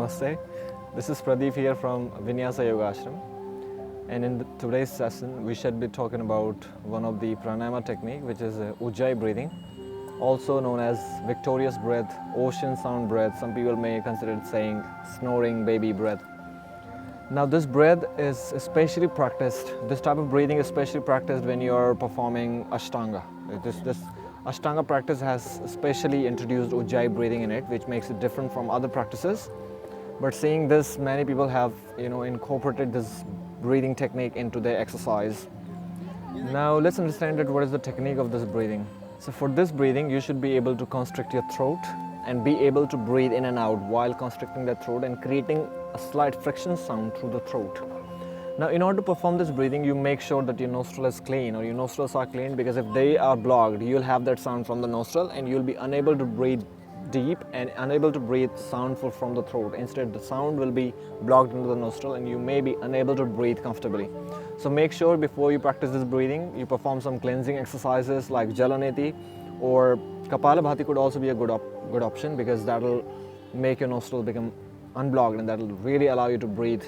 Namaste. This is Pradeep here from Vinyasa Yoga Ashram. And in today's session, we should be talking about one of the pranayama technique, which is Ujjayi breathing, also known as victorious breath, ocean sound breath. Some people may consider it saying snoring baby breath. Now this breath is especially practiced, this type of breathing is especially practiced when you are performing Ashtanga. This Ashtanga practice has especially introduced Ujjayi breathing in it, which makes it different from other practices. But seeing this, many people have incorporated this breathing technique into their exercise. Now let's understand that what is the technique of this breathing. So for this breathing, you should be able to constrict your throat and be able to breathe in and out while constricting the throat and creating a slight friction sound through the throat. Now in order to perform this breathing, you make sure that your nostril is clean or your nostrils are clean, because if they are blocked, you'll have that sound from the nostril and you'll be unable to breathe deep and unable to breathe soundful from the throat. Instead, the sound will be blocked into the nostril and you may be unable to breathe comfortably. So make sure before you practice this breathing, you perform some cleansing exercises like Jalaneti, or Kapalabhati could also be a good option, because that will make your nostril become unblocked and that will really allow you to breathe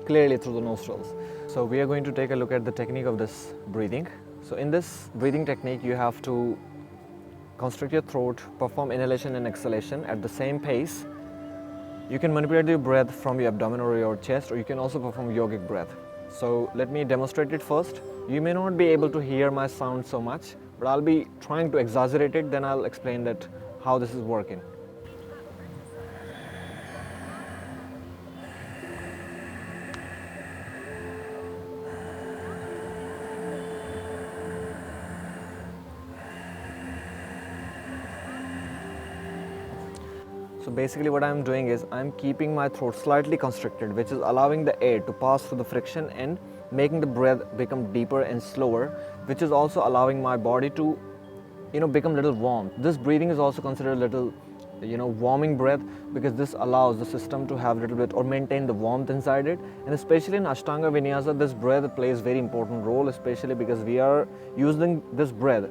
clearly through the nostrils. So we are going to take a look at the technique of this breathing. So in this breathing technique, you have to constrict your throat, perform inhalation and exhalation at the same pace. You can manipulate your breath from your abdomen or your chest, or you can also perform yogic breath. So let me demonstrate it first. You may not be able to hear my sound so much, but I'll be trying to exaggerate it, then I'll explain that how this is working. So basically what I'm doing is I'm keeping my throat slightly constricted, which is allowing the air to pass through the friction and making the breath become deeper and slower, which is also allowing my body to become a little warm. This breathing is also considered a little warming breath, because this allows the system to have a little bit or maintain the warmth inside it. And especially in Ashtanga Vinyasa, this breath plays very important role, especially because we are using this breath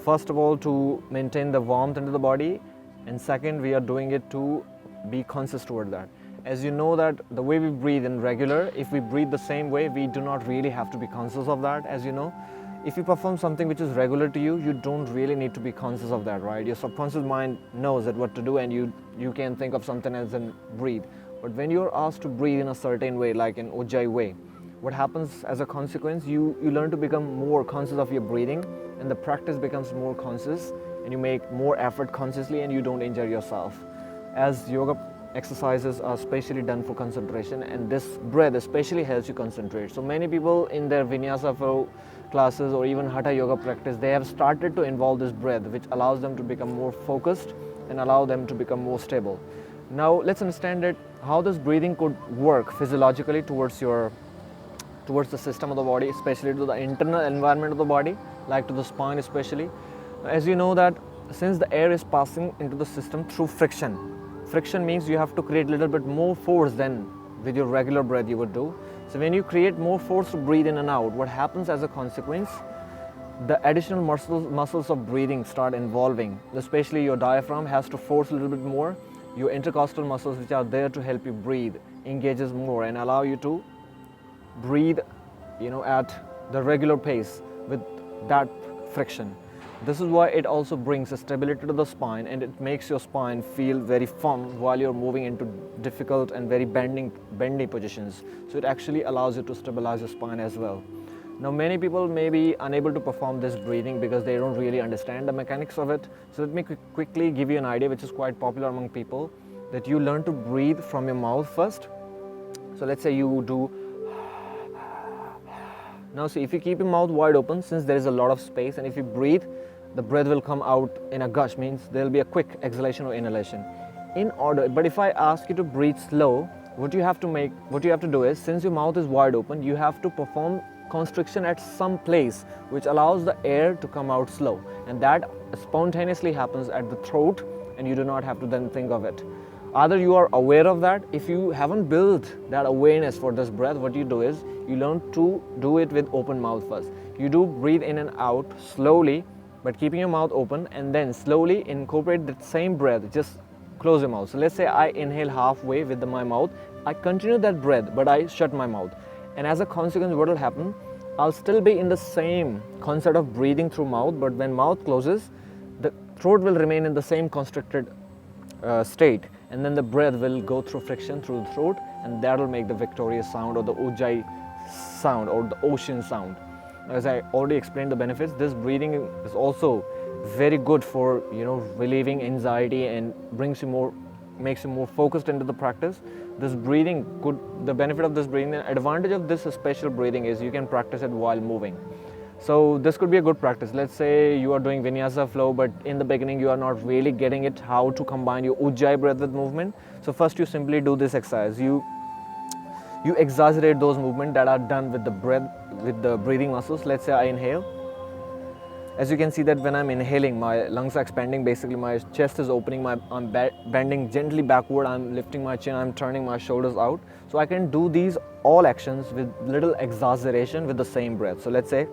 first of all to maintain the warmth into the body, and second, we are doing it to be conscious toward that. As you know that the way we breathe in regular, if we breathe the same way, we do not really have to be conscious of that. As you know, if you perform something which is regular to you, you don't really need to be conscious of that, right? Your subconscious mind knows that what to do, and you can think of something else and breathe. But when you're asked to breathe in a certain way, like in Ujjayi way, what happens as a consequence, you learn to become more conscious of your breathing, and the practice becomes more conscious, and you make more effort consciously and you don't injure yourself. As yoga exercises are specially done for concentration, and this breath especially helps you concentrate. So many people in their Vinyasa Flow classes or even Hatha Yoga practice, they have started to involve this breath, which allows them to become more focused and allow them to become more stable. Now let's understand that how this breathing could work physiologically towards the system of the body, especially to the internal environment of the body, like to the spine especially. As you know that since the air is passing into the system through friction means you have to create a little bit more force than with your regular breath you would do. So when you create more force to breathe in and out, what happens as a consequence, the additional muscles of breathing start involving, especially your diaphragm has to force a little bit more. Your intercostal muscles, which are there to help you breathe, engages more and allow you to breathe at the regular pace with that friction. This is why it also brings a stability to the spine, and it makes your spine feel very firm while you're moving into difficult and very bendy positions. So it actually allows you to stabilize your spine as well. Now many people may be unable to perform this breathing because they don't really understand the mechanics of it. So let me quickly give you an idea which is quite popular among people, that you learn to breathe from your mouth first. So let's say you do. Now see, if you keep your mouth wide open, since there is a lot of space, and if you breathe, the breath will come out in a gush, means there will be a quick exhalation or inhalation. But if I ask you to breathe slow, what you have to do is, since your mouth is wide open, you have to perform constriction at some place which allows the air to come out slow, and that spontaneously happens at the throat, and you do not have to then think of it. Either you are aware of that. If you haven't built that awareness for this breath, what you do is you learn to do it with open mouth first. You do breathe in and out slowly, but keeping your mouth open, and then slowly incorporate that same breath, just close your mouth. So let's say I inhale halfway with my mouth, I continue that breath, but I shut my mouth. And as a consequence, what will happen? I'll still be in the same concept of breathing through mouth, but when mouth closes, the throat will remain in the same constricted state, and then the breath will go through friction through the throat, and that will make the victorious sound or the Ujjayi sound or the ocean sound. As I already explained the benefits, this breathing is also very good for relieving anxiety and makes you more focused into the practice. This breathing the benefit of this breathing, the advantage of this special breathing is you can practice it while moving. So this could be a good practice. Let's say you are doing Vinyasa Flow, but in the beginning you are not really getting it how to combine your Ujjayi breath with movement. So first you simply do this exercise. You exaggerate those movements that are done with the breath, with the breathing muscles. Let's say I inhale. As you can see that when I'm inhaling, my lungs are expanding, basically my chest is opening, I'm bending gently backward, I'm lifting my chin, I'm turning my shoulders out. So I can do these all actions with little exaggeration with the same breath. So let's say,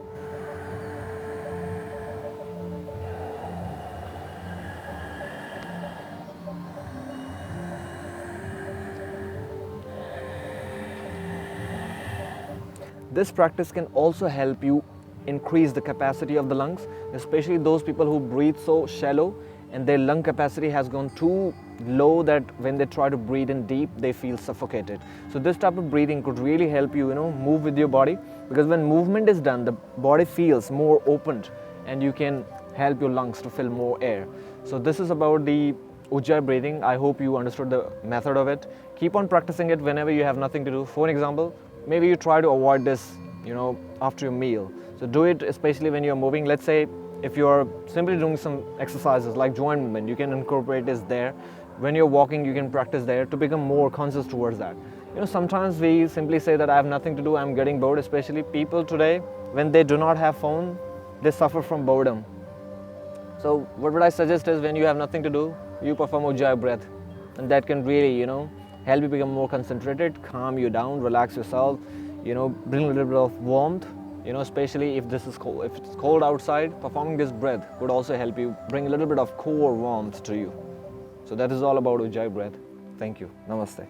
this practice can also help you increase the capacity of the lungs, especially those people who breathe so shallow and their lung capacity has gone too low that when they try to breathe in deep, they feel suffocated. So this type of breathing could really help you, move with your body, because when movement is done, the body feels more opened and you can help your lungs to fill more air. So this is about the Ujjayi breathing. I hope you understood the method of it. Keep on practicing it whenever you have nothing to do. For example, maybe you try to avoid this, after your meal. So do it especially when you're moving. Let's say if you're simply doing some exercises like joint movement, you can incorporate this there. When you're walking, you can practice there to become more conscious towards that. Sometimes we simply say that I have nothing to do, I'm getting bored, especially people today, when they do not have phone, they suffer from boredom. So what would I suggest is when you have nothing to do, you perform Ujjayi breath, and that can really, help you become more concentrated, calm you down, relax yourself, bring a little bit of warmth. Especially if it's cold outside, performing this breath could also help you bring a little bit of core warmth to you. So that is all about Ujjayi breath. Thank you. Namaste.